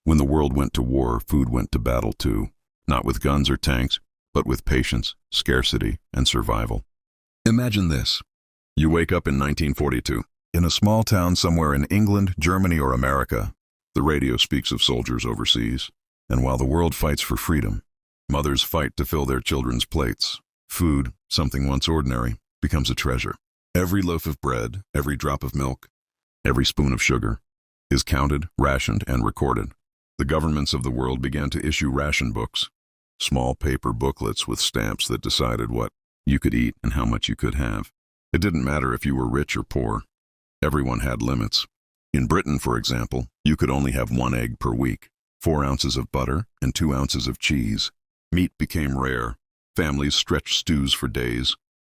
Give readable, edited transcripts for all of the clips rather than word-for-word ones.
When the world went to war, food went to battle too. Not with guns or tanks, but with patience, scarcity, and survival. Imagine this. You wake up in 1942. In a small town somewhere in England, Germany, or America, the radio speaks of soldiers overseas. And while the world fights for freedom, mothers fight to fill their children's plates. Food, something once ordinary, becomes a treasure. Every loaf of bread, every drop of milk, every spoon of sugar is counted, rationed, and recorded. The governments of the world began to issue ration books, small paper booklets with stamps that decided what you could eat and how much you could have. It didn't matter if you were rich or poor. Everyone had limits. In Britain, for example, you could only have 1 egg per week, 4 ounces of butter, and 2 ounces of cheese. Meat became rare. Families stretched stews for days,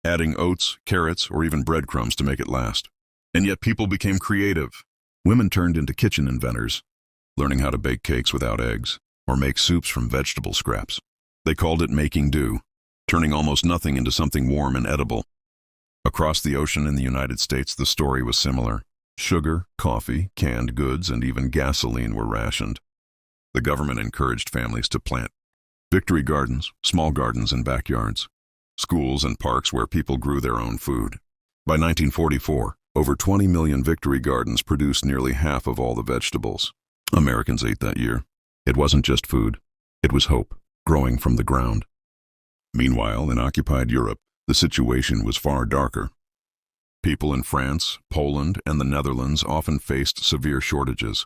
adding oats, carrots, or even breadcrumbs to make it last. And yet people became creative. Women turned into kitchen inventors, learning how to bake cakes without eggs, or make soups from vegetable scraps. They called it making do, turning almost nothing into something warm and edible. Across the ocean in the United States, the story was similar. Sugar, coffee, canned goods, and even gasoline were rationed. The government encouraged families to plant victory gardens, small gardens in backyards, schools and parks where people grew their own food. By 1944, over 20 million victory gardens produced nearly half of all the vegetables Americans ate that year. It wasn't just food, it was hope, growing from the ground. Meanwhile, in occupied Europe, the situation was far darker. People in France, Poland, and the Netherlands often faced severe shortages.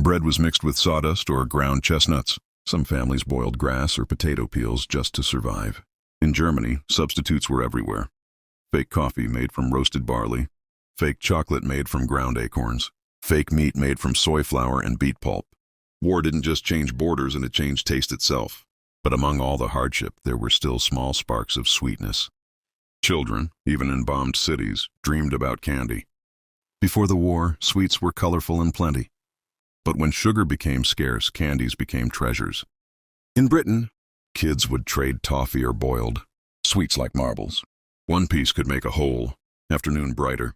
Bread was mixed with sawdust or ground chestnuts. Some families boiled grass or potato peels just to survive. In Germany, substitutes were everywhere. Fake coffee made from roasted barley, fake chocolate made from ground acorns, fake meat made from soy flour and beet pulp. War didn't just change borders, and it changed taste itself. But among all the hardship, there were still small sparks of sweetness. Children, even in bombed cities, dreamed about candy. Before the war, sweets were colorful and plenty. But when sugar became scarce, candies became treasures. In Britain, kids would trade toffee or boiled sweets like marbles. One piece could make a whole afternoon brighter.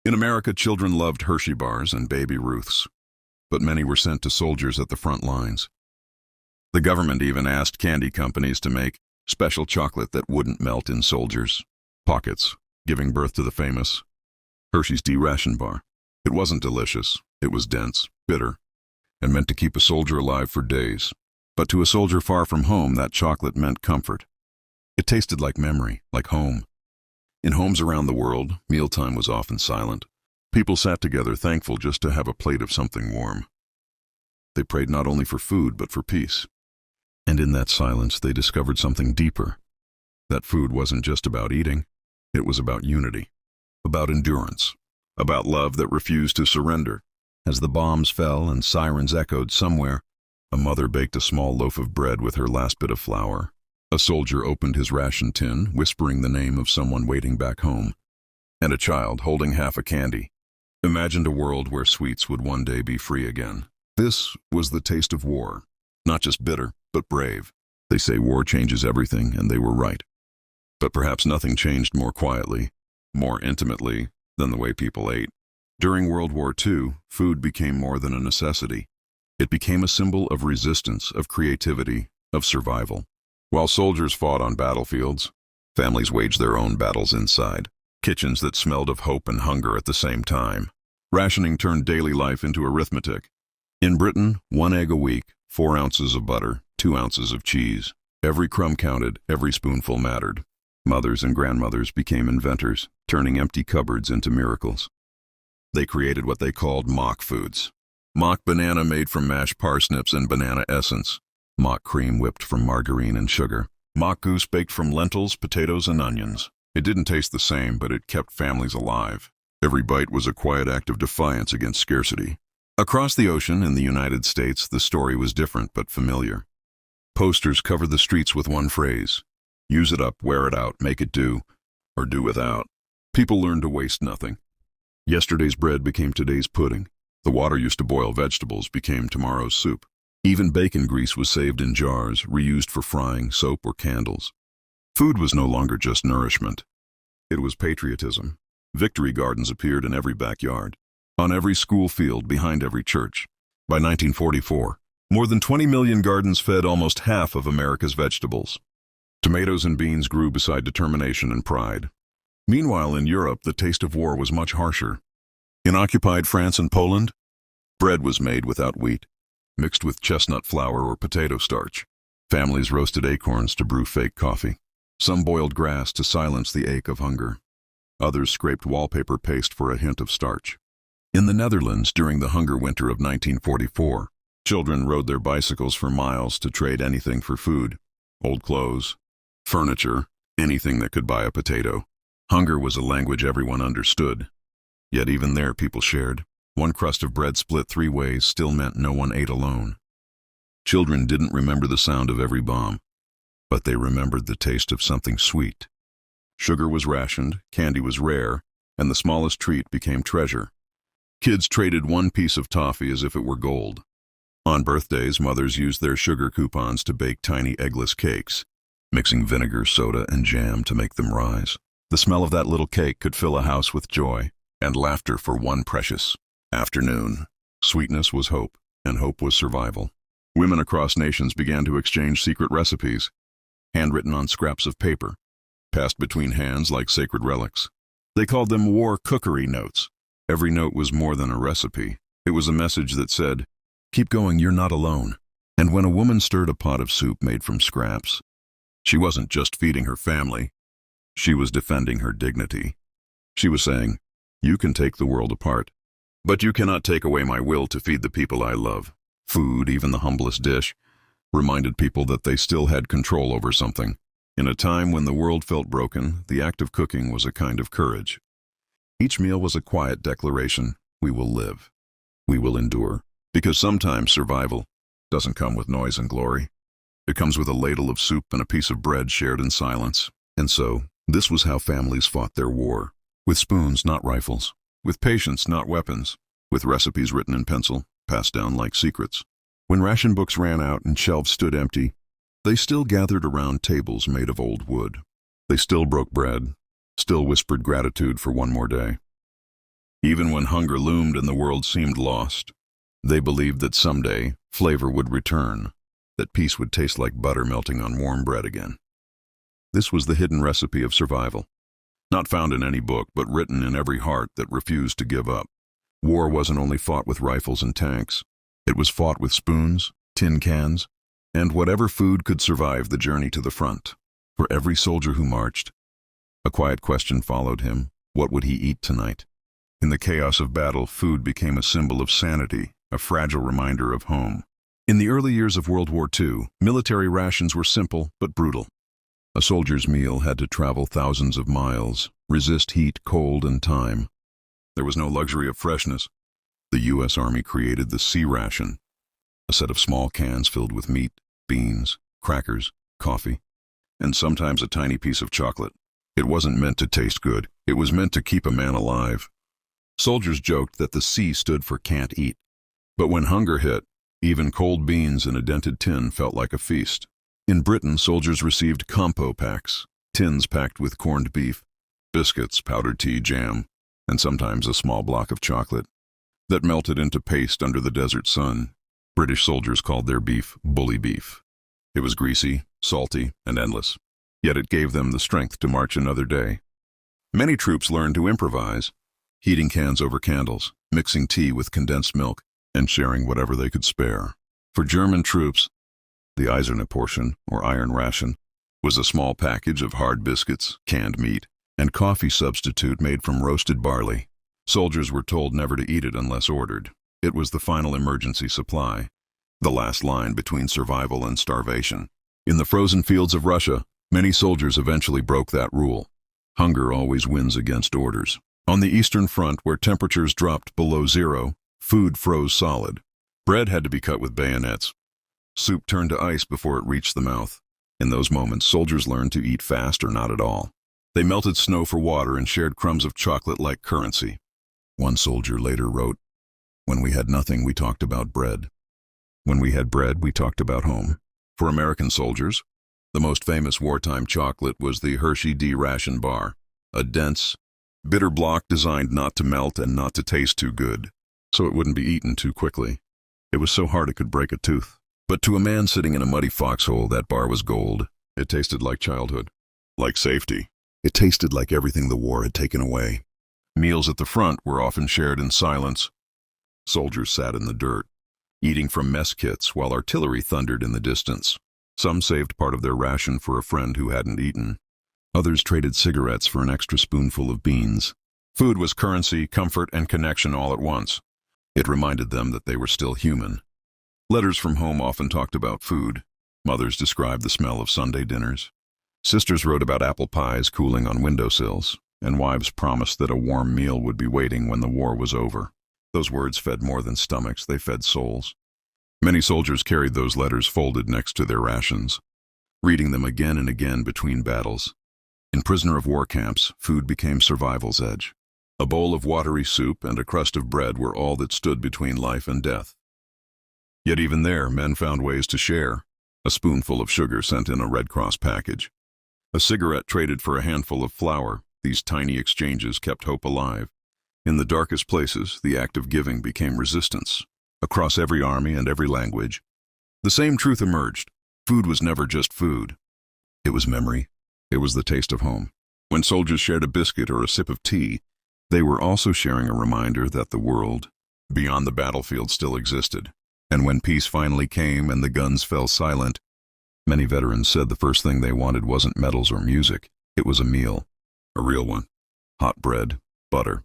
In America, children loved Hershey bars and Baby Ruths, but many were sent to soldiers at the front lines. The government even asked candy companies to make special chocolate that wouldn't melt in soldiers' pockets, giving birth to the famous Hershey's D-ration bar. It wasn't delicious. It was dense, bitter, and meant to keep a soldier alive for days. But to a soldier far from home, that chocolate meant comfort. It tasted like memory, like home. In homes around the world, mealtime was often silent. People sat together thankful just to have a plate of something warm. They prayed not only for food, but for peace. And in that silence, they discovered something deeper. That food wasn't just about eating. It was about unity, about endurance, about love that refused to surrender. As the bombs fell and sirens echoed somewhere, a mother baked a small loaf of bread with her last bit of flour. A soldier opened his ration tin, whispering the name of someone waiting back home. And a child holding half a candy imagined a world where sweets would one day be free again. This was the taste of war. Not just bitter, but brave. They say war changes everything, and they were right. But perhaps nothing changed more quietly, more intimately, than the way people ate. During World War II, food became more than a necessity. It became a symbol of resistance, of creativity, of survival. While soldiers fought on battlefields, families waged their own battles inside, kitchens that smelled of hope and hunger at the same time. Rationing turned daily life into arithmetic. In Britain, 1 egg a week, 4 ounces of butter, 2 ounces of cheese. Every crumb counted, every spoonful mattered. Mothers and grandmothers became inventors, turning empty cupboards into miracles. They created what they called mock foods. Mock banana made from mashed parsnips and banana essence. Mock cream whipped from margarine and sugar. Mock goose baked from lentils, potatoes, and onions. It didn't taste the same, but it kept families alive. Every bite was a quiet act of defiance against scarcity. Across the ocean in the United States, the story was different but familiar. Posters covered the streets with one phrase: use it up, wear it out, make it do, or do without. People learned to waste nothing. Yesterday's bread became today's pudding. The water used to boil vegetables became tomorrow's soup. Even bacon grease was saved in jars, reused for frying, soap, or candles. Food was no longer just nourishment. It was patriotism. Victory gardens appeared in every backyard, on every school field, behind every church. By 1944, More than 20 million gardens fed almost half of America's vegetables. Tomatoes and beans grew beside determination and pride. Meanwhile, in Europe, the taste of war was much harsher. In occupied France and Poland, bread was made without wheat, mixed with chestnut flour or potato starch. Families roasted acorns to brew fake coffee. Some boiled grass to silence the ache of hunger. Others scraped wallpaper paste for a hint of starch. In the Netherlands, during the hunger winter of 1944, children rode their bicycles for miles to trade anything for food. Old clothes, furniture, anything that could buy a potato. Hunger was a language everyone understood. Yet even there people shared. One crust of bread split 3 ways still meant no one ate alone. Children didn't remember the sound of every bomb, but they remembered the taste of something sweet. Sugar was rationed, candy was rare, and the smallest treat became treasure. Kids traded one piece of toffee as if it were gold. On birthdays, mothers used their sugar coupons to bake tiny eggless cakes, mixing vinegar, soda, and jam to make them rise. The smell of that little cake could fill a house with joy and laughter for one precious afternoon. Sweetness was hope, and hope was survival. Women across nations began to exchange secret recipes, handwritten on scraps of paper, passed between hands like sacred relics. They called them war cookery notes. Every note was more than a recipe. It was a message that said, "Keep going, you're not alone." And when a woman stirred a pot of soup made from scraps, she wasn't just feeding her family. She was defending her dignity. She was saying, "You can take the world apart, but you cannot take away my will to feed the people I love." Food, even the humblest dish, reminded people that they still had control over something. In a time when the world felt broken, the act of cooking was a kind of courage. Each meal was a quiet declaration: we will live. We will endure. Because sometimes survival doesn't come with noise and glory. It comes with a ladle of soup and a piece of bread shared in silence. And so, this was how families fought their war. With spoons, not rifles. With patience, not weapons. With recipes written in pencil, passed down like secrets. When ration books ran out and shelves stood empty, they still gathered around tables made of old wood. They still broke bread, still whispered gratitude for one more day. Even when hunger loomed and the world seemed lost, they believed that someday flavor would return, that peace would taste like butter melting on warm bread again. This was the hidden recipe of survival. Not found in any book, but written in every heart that refused to give up. War wasn't only fought with rifles and tanks. It was fought with spoons, tin cans, and whatever food could survive the journey to the front. For every soldier who marched, a quiet question followed him: what would he eat tonight? In the chaos of battle, food became a symbol of sanity, a fragile reminder of home. In the early years of World War II, military rations were simple but brutal. A soldier's meal had to travel thousands of miles, resist heat, cold, and time. There was no luxury of freshness. The U.S. Army created the C ration, a set of small cans filled with meat, beans, crackers, coffee, and sometimes a tiny piece of chocolate. It wasn't meant to taste good. It was meant to keep a man alive. Soldiers joked that the C stood for can't eat. But when hunger hit, even cold beans in a dented tin felt like a feast. In Britain, soldiers received compo packs, tins packed with corned beef, biscuits, powdered tea, jam, and sometimes a small block of chocolate that melted into paste under the desert sun. British soldiers called their beef bully beef. It was greasy, salty, and endless, yet it gave them the strength to march another day. Many troops learned to improvise, heating cans over candles, mixing tea with condensed milk, and sharing whatever they could spare. For German troops, the Eiserne portion, or iron ration, was a small package of hard biscuits, canned meat, and coffee substitute made from roasted barley. Soldiers were told never to eat it unless ordered. It was the final emergency supply, the last line between survival and starvation. In the frozen fields of Russia, many soldiers eventually broke that rule. Hunger always wins against orders. On the Eastern Front, where temperatures dropped below zero, food froze solid. Bread had to be cut with bayonets. Soup turned to ice before it reached the mouth. In those moments, soldiers learned to eat fast or not at all. They melted snow for water and shared crumbs of chocolate like currency. One soldier later wrote, "When we had nothing, we talked about bread. When we had bread, we talked about home." For American soldiers, the most famous wartime chocolate was the Hershey D ration bar, a dense, bitter block designed not to melt and not to taste too good, so it wouldn't be eaten too quickly. It was so hard it could break a tooth. But to a man sitting in a muddy foxhole, that bar was gold. It tasted like childhood, like safety. It tasted like everything the war had taken away. Meals at the front were often shared in silence. Soldiers sat in the dirt, eating from mess kits while artillery thundered in the distance. Some saved part of their ration for a friend who hadn't eaten. Others traded cigarettes for an extra spoonful of beans. Food was currency, comfort, and connection all at once. It reminded them that they were still human. Letters from home often talked about food. Mothers described the smell of Sunday dinners. Sisters wrote about apple pies cooling on windowsills, and wives promised that a warm meal would be waiting when the war was over. Those words fed more than stomachs, they fed souls. Many soldiers carried those letters folded next to their rations, reading them again and again between battles. In prisoner of war camps, food became survival's edge. A bowl of watery soup and a crust of bread were all that stood between life and death. Yet even there, men found ways to share. A spoonful of sugar sent in a Red Cross package. A cigarette traded for a handful of flour. These tiny exchanges kept hope alive. In the darkest places, the act of giving became resistance. Across every army and every language, the same truth emerged. Food was never just food. It was memory. It was the taste of home. When soldiers shared a biscuit or a sip of tea, they were also sharing a reminder that the world beyond the battlefield still existed. And when peace finally came and the guns fell silent, many veterans said the first thing they wanted wasn't medals or music. It was a meal, a real one. Hot bread, butter,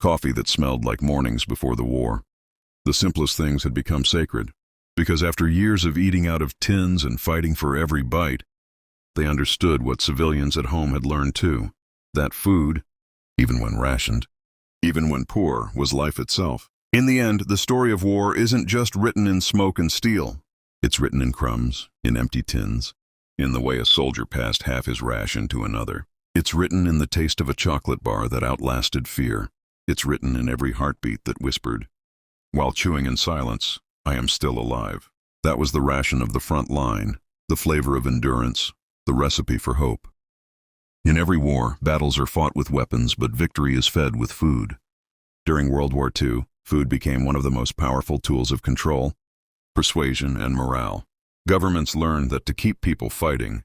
coffee that smelled like mornings before the war. The simplest things had become sacred, because after years of eating out of tins and fighting for every bite, they understood what civilians at home had learned too, that food, even when rationed, even when poor, was life itself. In the end, the story of war isn't just written in smoke and steel. It's written in crumbs, in empty tins, in the way a soldier passed half his ration to another. It's written in the taste of a chocolate bar that outlasted fear. It's written in every heartbeat that whispered, while chewing in silence, I am still alive. That was the ration of the front line, the flavor of endurance, the recipe for hope. In every war, battles are fought with weapons, but victory is fed with food. During World War II, food became one of the most powerful tools of control, persuasion, and morale. Governments learned that to keep people fighting,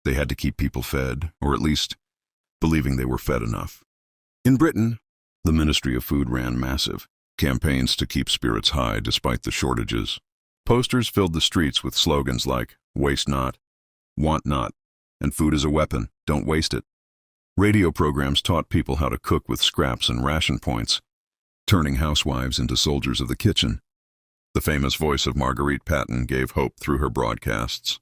they had to keep people fed, or at least believing they were fed enough. In Britain, the Ministry of Food ran massive campaigns to keep spirits high despite the shortages. Posters filled the streets with slogans like, "Waste not," "Want not," and "Food is a weapon, don't waste it." Radio programs taught people how to cook with scraps and ration points, turning housewives into soldiers of the kitchen. The famous voice of Marguerite Patton gave hope through her broadcasts,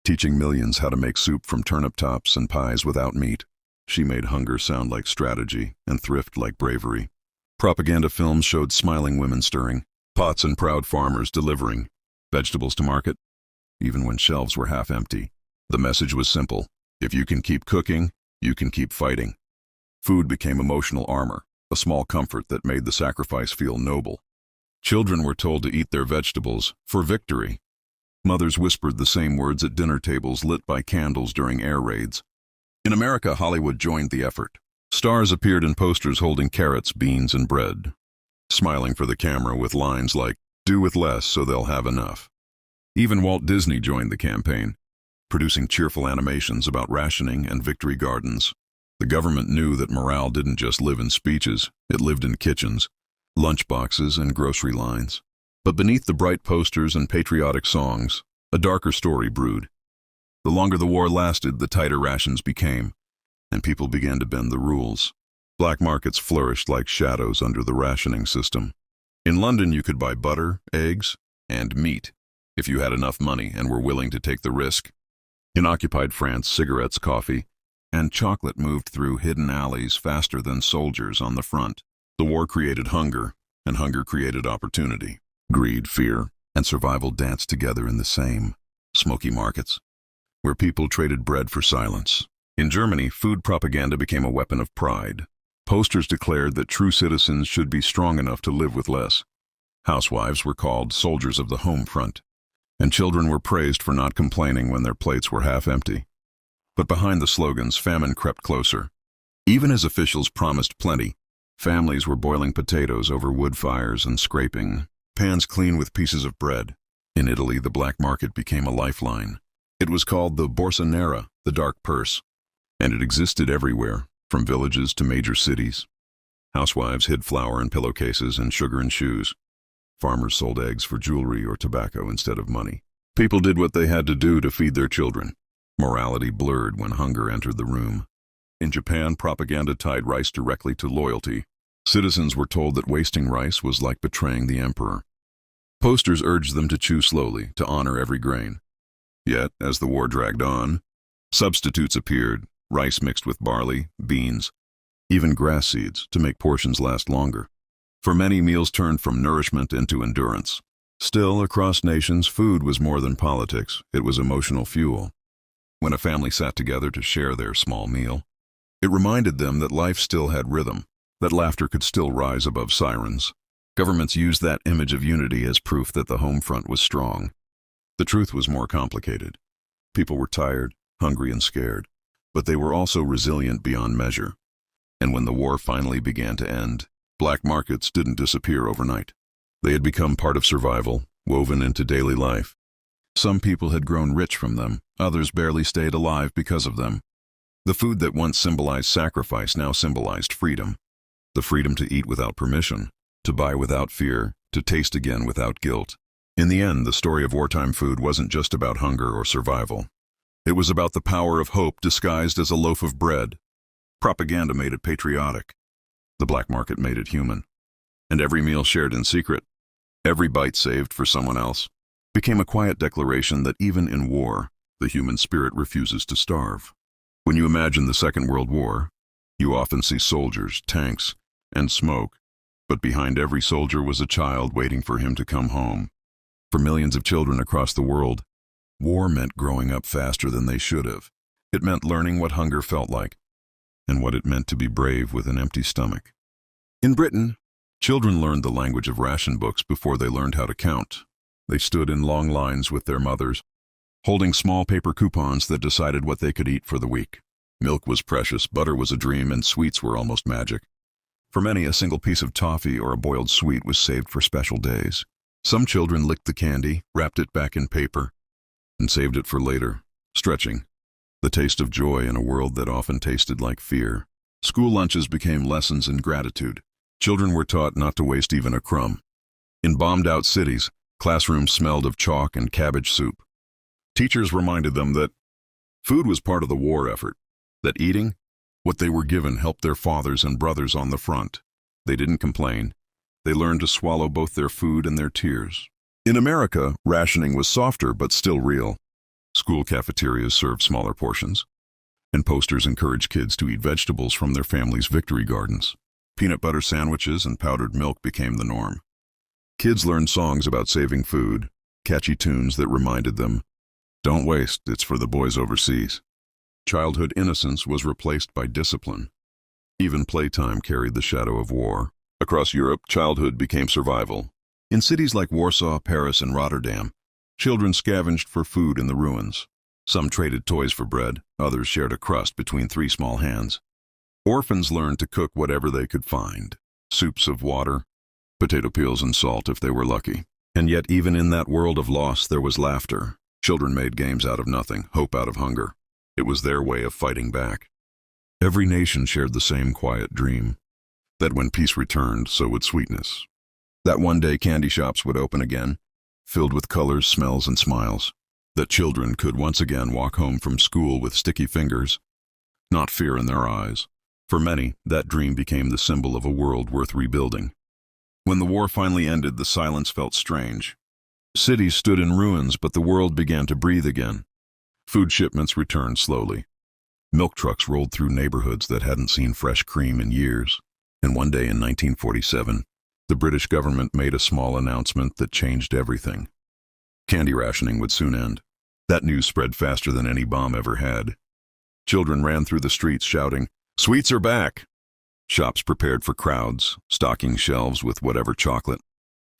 teaching millions how to make soup from turnip tops and pies without meat. She made hunger sound like strategy and thrift like bravery. Propaganda films showed smiling women stirring pots and proud farmers delivering vegetables to market, even when shelves were half empty. The message was simple: if you can keep cooking, you can keep fighting. Food became emotional armor, a small comfort that made the sacrifice feel noble. Children were told to eat their vegetables for victory. Mothers whispered the same words at dinner tables lit by candles during air raids. In America, Hollywood joined the effort. Stars appeared in posters holding carrots, beans, and bread, smiling for the camera with lines like, "Do with less so they'll have enough." Even Walt Disney joined the campaign, producing cheerful animations about rationing and victory gardens. The government knew that morale didn't just live in speeches, it lived in kitchens, lunchboxes, and grocery lines. But beneath the bright posters and patriotic songs, a darker story brewed. The longer the war lasted, the tighter rations became, and people began to bend the rules. Black markets flourished like shadows under the rationing system. In London, you could buy butter, eggs, and meat if you had enough money and were willing to take the risk. In occupied France, cigarettes, coffee, and chocolate moved through hidden alleys faster than soldiers on the front. The war created hunger, and hunger created opportunity. Greed, fear, and survival danced together in the same smoky markets, where people traded bread for silence. In Germany, food propaganda became a weapon of pride. Posters declared that true citizens should be strong enough to live with less. Housewives were called soldiers of the home front, and children were praised for not complaining when their plates were half empty. But behind the slogans, famine crept closer. Even as officials promised plenty, families were boiling potatoes over wood fires and scraping pans clean with pieces of bread. In Italy, the black market became a lifeline. It was called the Borsa Nera, the dark purse, and it existed everywhere, from villages to major cities. Housewives hid flour in pillowcases and sugar in shoes. Farmers sold eggs for jewelry or tobacco instead of money. People did what they had to do to feed their children. Morality blurred when hunger entered the room. In Japan, propaganda tied rice directly to loyalty. Citizens were told that wasting rice was like betraying the emperor. Posters urged them to chew slowly, to honor every grain. Yet, as the war dragged on, substitutes appeared, rice mixed with barley, beans, even grass seeds, to make portions last longer. For many, meals turned from nourishment into endurance. Still, across nations, food was more than politics. It was emotional fuel. When a family sat together to share their small meal, it reminded them that life still had rhythm, that laughter could still rise above sirens. Governments used that image of unity as proof that the home front was strong. The truth was more complicated. People were tired, hungry, and scared, but they were also resilient beyond measure. And when the war finally began to end, black markets didn't disappear overnight. They had become part of survival, woven into daily life. Some people had grown rich from them, others barely stayed alive because of them. The food that once symbolized sacrifice now symbolized freedom. The freedom to eat without permission, to buy without fear, to taste again without guilt. In the end, the story of wartime food wasn't just about hunger or survival. It was about the power of hope disguised as a loaf of bread. Propaganda made it patriotic. The black market made it human. And every meal shared in secret, every bite saved for someone else, became a quiet declaration that even in war, the human spirit refuses to starve. When you imagine the Second World War, you often see soldiers, tanks, and smoke, but behind every soldier was a child waiting for him to come home. For millions of children across the world, war meant growing up faster than they should have. It meant learning what hunger felt like, and what it meant to be brave with an empty stomach. In Britain, children learned the language of ration books before they learned how to count. They stood in long lines with their mothers, holding small paper coupons that decided what they could eat for the week. Milk was precious, butter was a dream, and sweets were almost magic. For many, a single piece of toffee or a boiled sweet was saved for special days. Some children licked the candy, wrapped it back in paper, and saved it for later, stretching, the taste of joy in a world that often tasted like fear. School lunches became lessons in gratitude. Children were taught not to waste even a crumb. In bombed-out cities, classrooms smelled of chalk and cabbage soup. Teachers reminded them that food was part of the war effort, that eating what they were given helped their fathers and brothers on the front. They didn't complain. They learned to swallow both their food and their tears. In America, rationing was softer but still real. School cafeterias served smaller portions, and posters encouraged kids to eat vegetables from their family's victory gardens. Peanut butter sandwiches and powdered milk became the norm. Kids learned songs about saving food, catchy tunes that reminded them, "Don't waste, it's for the boys overseas." Childhood innocence was replaced by discipline. Even playtime carried the shadow of war. Across Europe, childhood became survival. In cities like Warsaw, Paris, and Rotterdam, children scavenged for food in the ruins. Some traded toys for bread, others shared a crust between three small hands. Orphans learned to cook whatever they could find, soups of water, potato peels and salt if they were lucky. And yet even in that world of loss there was laughter. Children made games out of nothing, hope out of hunger. It was their way of fighting back. Every nation shared the same quiet dream, that when peace returned, so would sweetness. That one day candy shops would open again, filled with colors, smells, and smiles. That children could once again walk home from school with sticky fingers, not fear in their eyes. For many, that dream became the symbol of a world worth rebuilding. When the war finally ended, the silence felt strange. Cities stood in ruins, but the world began to breathe again. Food shipments returned slowly. Milk trucks rolled through neighborhoods that hadn't seen fresh cream in years. And one day in 1947, the British government made a small announcement that changed everything. Candy rationing would soon end. That news spread faster than any bomb ever had. Children ran through the streets shouting, "Sweets are back!" Shops prepared for crowds, stocking shelves with whatever chocolate,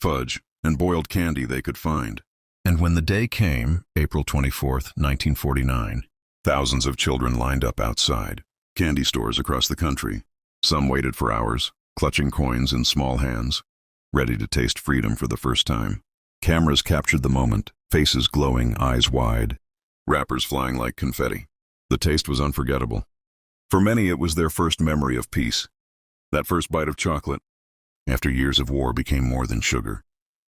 fudge, and boiled candy they could find. And when the day came, April 24th, 1949, thousands of children lined up outside candy stores across the country. Some waited for hours, clutching coins in small hands. ready to taste freedom for the first time. Cameras captured the moment, faces glowing, eyes wide, wrappers flying like confetti. The taste was unforgettable. For many, it was their first memory of peace. That first bite of chocolate, after years of war, became more than sugar.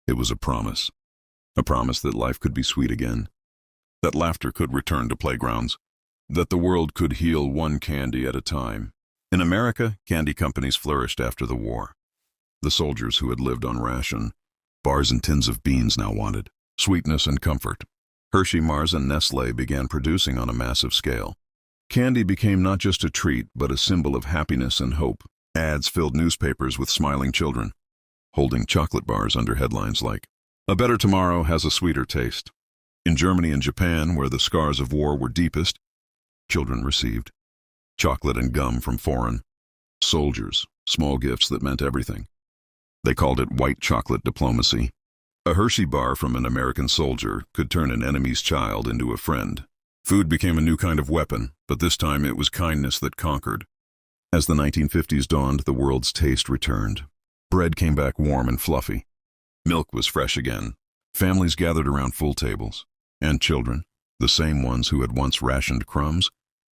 It was a promise that life could be sweet again, that laughter could return to playgrounds, that the world could heal one candy at a time. In America, candy companies flourished after the war. The soldiers who had lived on ration, bars and tins of beans now wanted sweetness and comfort. Hershey, Mars, and Nestle began producing on a massive scale. Candy became not just a treat, but a symbol of happiness and hope. Ads filled newspapers with smiling children, holding chocolate bars under headlines like, "A better tomorrow has a sweeter taste." In Germany and Japan, where the scars of war were deepest, children received chocolate and gum from foreign soldiers, small gifts that meant everything. They called it white chocolate diplomacy. A Hershey bar from an American soldier could turn an enemy's child into a friend. Food became a new kind of weapon, but this time it was kindness that conquered. As the 1950s dawned, the world's taste returned. Bread came back warm and fluffy. Milk was fresh again. Families gathered around full tables. And children, the same ones who had once rationed crumbs,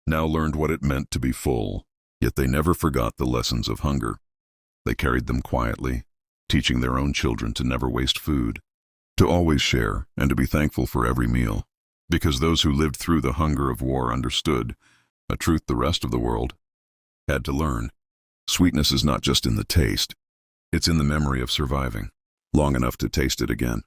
now learned what it meant to be full. Yet they never forgot the lessons of hunger. They carried them quietly, teaching their own children to never waste food, to always share, and to be thankful for every meal. Because those who lived through the hunger of war understood a truth the rest of the world had to learn. Sweetness is not just in the taste, it's in the memory of surviving long enough to taste it again.